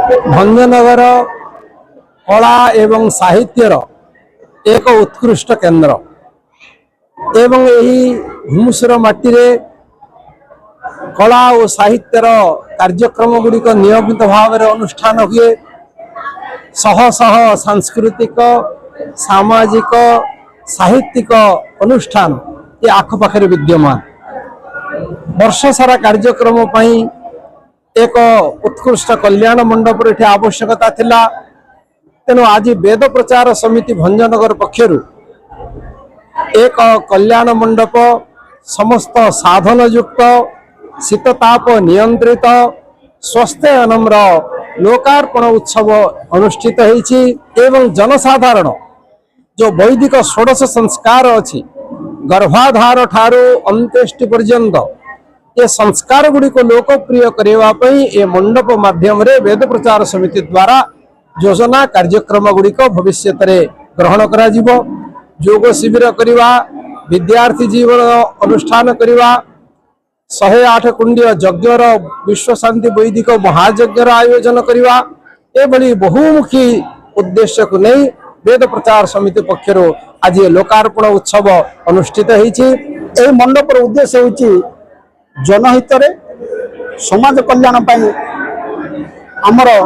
भंजनगर कला एवं साहित्यर एक उत्कृष्ट केंद्र एवं यही भूमुसर माटी कला और साहित्यर कार्यक्रम गुड़िक नियमित भाव में अनुष्ठान हुए। शह शह सांस्कृतिक सामाजिक साहित्यिक अनुष्ठान ये आखपाखे विद्यमान। वर्ष सारा कार्यक्रम एक उत्कृष्ट कल्याण मंडप ये आवश्यकता थिला। तेणु आज वेद प्रचार समिति भंजनगर पक्षरु एक कल्याण मंडप समस्त साधन युक्त शीतताप नियंत्रित स्वस्थयनम्र लोकार्पण उत्सव अनुष्ठित होईछि एवं जनसाधारण जो वैदिक षोडश संस्कार अच्छी गर्भाधार ठारू अंत्येष्टि पर्यंत ये संस्कार गुड़ी को लोकप्रिय करने ये मंडप माध्यम रे वेद प्रचार समिति द्वारा योजना कार्यक्रम गुड़िक भविष्य ग्रहण करा जिवो। योग शिविर करवा, विद्यार्थी जीवन अनुष्ठान करवा, 108 कुंडीय यज्ञर विश्व शांति वैदिक महायज्ञर आयोजन करवा एभली बहुमुखी उद्देश्य को नहीं वेद प्रचार समिति पक्षर आज लोकार्पण उत्सव अनुष्ठित होईछि। मंडपर उद्देश्य होईछि जनहित रे समाज कल्याण पाई आमर